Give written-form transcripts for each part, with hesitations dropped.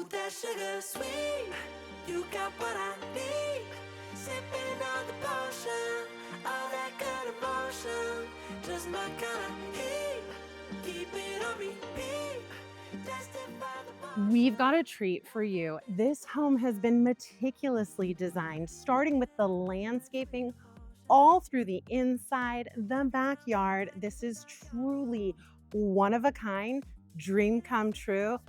that sugar sweet. You got what I need. Sipping on the potion, all that good emotion. Just my kind of heat. Keep it on repeat. Destined by the motion. We've got a treat for you. This home has been meticulously designed, starting with the landscaping all through the inside, the backyard. This is truly one of a kind, dream come true.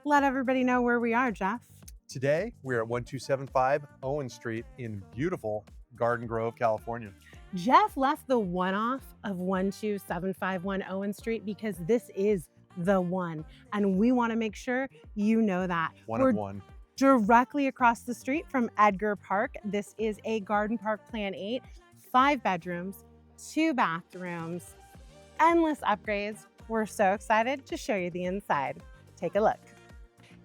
Let everybody know where we are, Jeff. Today, we're at 1275 Owen Street in beautiful Garden Grove, California. Jeff left the one off of 12751 Owen Street because this is the one, and we want to make sure you know that. One of one. Directly across the street from Edgar Park. This is a Garden Park Plan 8, 5 bedrooms, 2 bathrooms, endless upgrades. We're so excited to show you the inside. Take a look.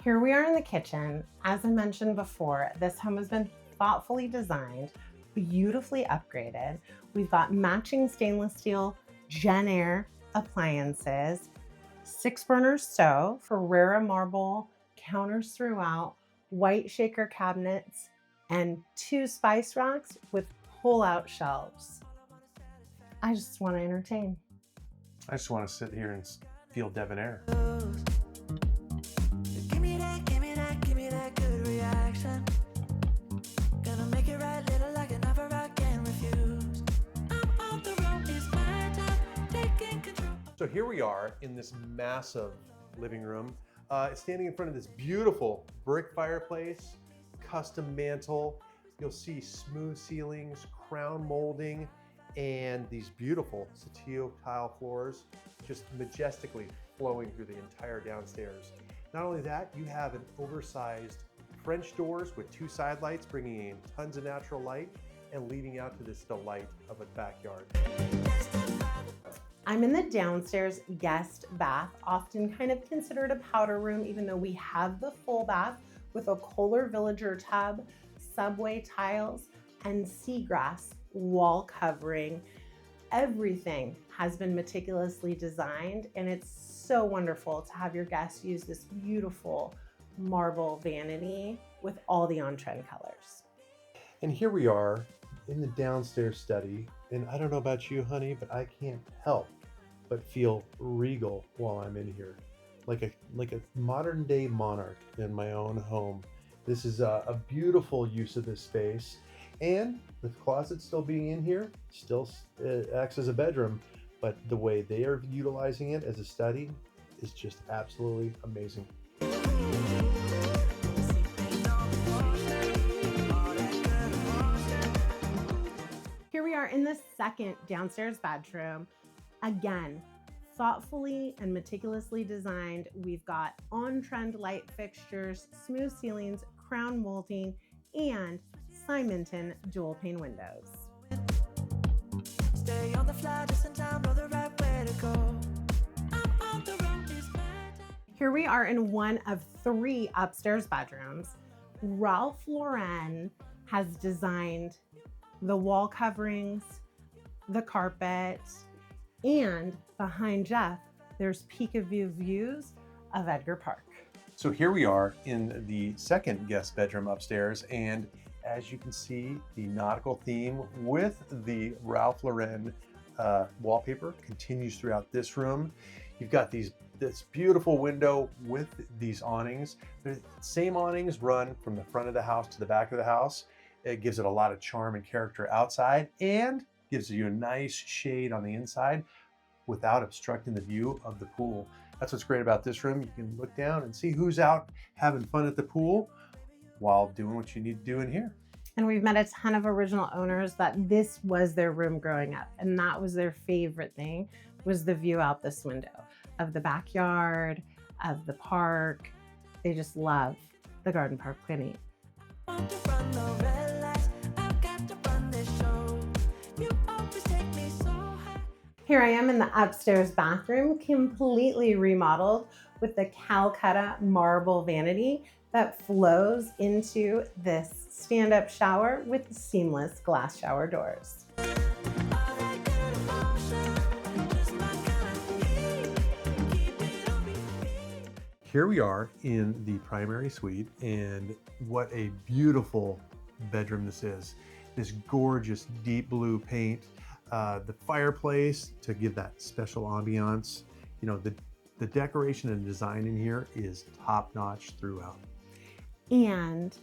Here we are in the kitchen. As I mentioned before, this home has been thoughtfully designed, beautifully upgraded. We've got matching stainless steel Jenn-Air appliances, 6-burner stove for Rara marble counters throughout, white shaker cabinets, and 2 spice racks with pull-out shelves. I just want to entertain. I just want to sit here and feel debonair. Give me that good reaction. Gonna make it right, little like an offer I can't refuse. I'm on the road, it's my time, taking control. So here we are in this massive living room, standing in front of this beautiful brick fireplace, custom mantle. You'll see smooth ceilings, crown molding, and these beautiful Saltillo tile floors just majestically flowing through the entire downstairs. Not only that, you have an oversized French doors with 2 side lights, bringing in tons of natural light and leading out to this delight of a backyard. I'm in the downstairs guest bath, often kind of considered a powder room, even though we have the full bath with a Kohler Villager tub, subway tiles, and seagrass wall covering. Everything has been meticulously designed, and it's so wonderful to have your guests use this beautiful marble vanity with all the on-trend colors. And here we are in the downstairs study, and I don't know about you, honey, but I can't help but feel regal while I'm in here, like a modern day monarch in my own home. This is a beautiful use of this space, and with the closet still being in here, still acts as a bedroom, but the way they are utilizing it as a study is just absolutely amazing. Here we are in the second downstairs bedroom. Again, thoughtfully and meticulously designed. We've got on-trend light fixtures, smooth ceilings, crown molding, and Simonton dual pane windows. Stay on the fly, just in time, know the right way to go. I'm on the road, it's my time. Here we are in one of 3 upstairs bedrooms. Ralph Lauren has designed the wall coverings, the carpet, and behind Jeff, there's peek-a-view views of Edgar Park. So here we are in the second guest bedroom upstairs, and as you can see, the nautical theme with the Ralph Lauren wallpaper continues throughout this room. You've got this beautiful window with these awnings. The same awnings run from the front of the house to the back of the house. It gives it a lot of charm and character outside and gives you a nice shade on the inside without obstructing the view of the pool. That's what's great about this room. You can look down and see who's out having fun at the pool while doing what you need to do in here. And we've met a ton of original owners that this was their room growing up, and that was their favorite thing, was the view out this window of the backyard, of the park. They just love the Garden Park Plan 8. Want to run the red lights, I've got to run this show. You always take me so high. Here I am in the upstairs bathroom, completely remodeled with the Calcutta marble vanity that flows into this stand-up shower with seamless glass shower doors. All that good emotion, just my kind of heat. Keep it on repeat. Here we are in the primary suite, and what a beautiful bedroom this is. This gorgeous deep blue paint, the fireplace to give that special ambiance. You know, the decoration and design in here is top notch throughout. And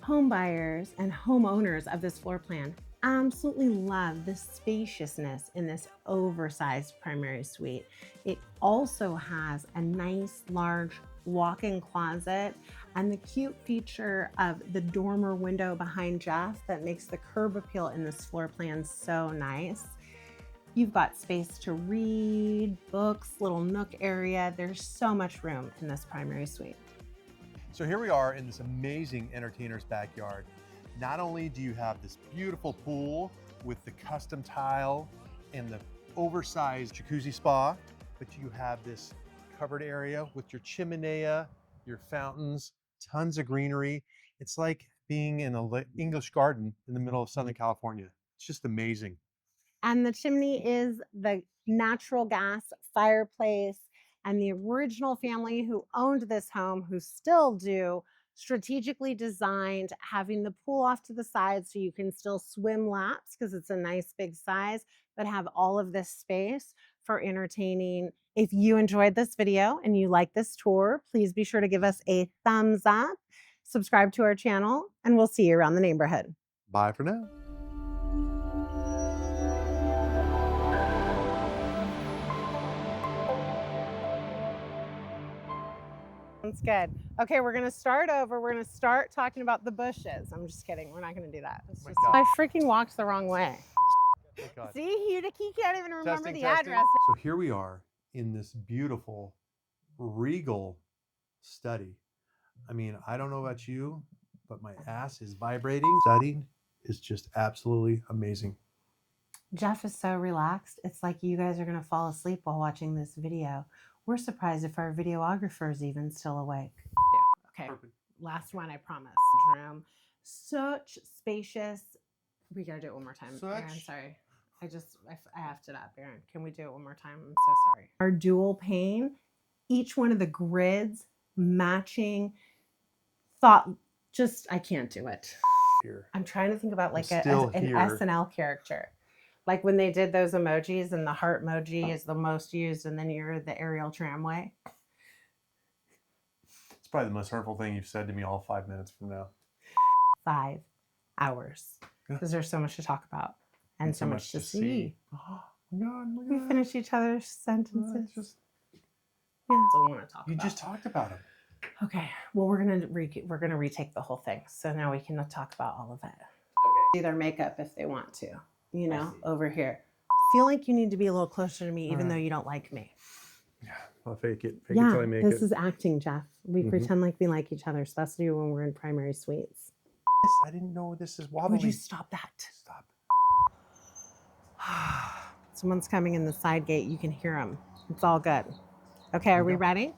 home buyers and homeowners of this floor plan absolutely love the spaciousness in this oversized primary suite. It also has a nice large walk-in closet and the cute feature of the dormer window behind Jeff that makes the curb appeal in this floor plan so nice. You've got space to read, books, little nook area. There's so much room in this primary suite. So here we are in this amazing entertainer's backyard. Not only do you have this beautiful pool with the custom tile and the oversized jacuzzi spa, but you have this covered area with your chimenea, your fountains, tons of greenery. It's like being in an English garden in the middle of Southern California. It's just amazing. And the chimney is the natural gas fireplace. And the original family who owned this home, who still do, strategically designed having the pool off to the side so you can still swim laps because it's a nice big size, but have all of this space for entertaining. If you enjoyed this video and you like this tour, please be sure to give us a thumbs up, subscribe to our channel, and we'll see you around the neighborhood. Bye for now. Sounds good. Okay, we're gonna start over. We're gonna start talking about the bushes. I'm just kidding. We're not gonna do that. It's Oh my just, God. I freaking walked the wrong way. Oh my God. See, he can't even remember Testing, the testing. address. So here we are in this beautiful, regal study. I mean, I don't know about you, but my ass is vibrating. Studying is just absolutely amazing. Jeff is so relaxed. It's like you guys are gonna fall asleep while watching this video. We're surprised if our videographer is even still awake. Okay, Perfect. last one, I promise. Room, such spacious. We gotta do it one more time. Aaron, Such- sorry. I effed it up, Aaron. Can we do it one more time? I'm so sorry. Our dual pane, each one of the grids matching. I can't do it. Here. I'm trying to think about like an still here. SNL character. Like when they did those emojis and the heart emoji is the most used and then you're the aerial tramway. It's probably the most hurtful thing you've said to me all 5 minutes from now. 5 hours. Because there's so much to talk about and so much to see. Oh, God, look at We that. finish each other's sentences. It's just- Yeah, that's what we want to talk you about. just talked about it. Okay, well we're gonna retake the whole thing, so now we can talk about all of it. Okay. Do their makeup if they want to, you know, see. over here. Feel like you need to be a little closer to me, even Alright. though you don't like me. Yeah, I'll fake it. Fake it till I make this it. is acting, Jeff. We Mhm. pretend like we like each other, especially when we're in primary suites. I didn't know this is Would wobbly. you stop that? Stop. Someone's coming in the side gate. You can hear them. It's all good. Okay, are we ready?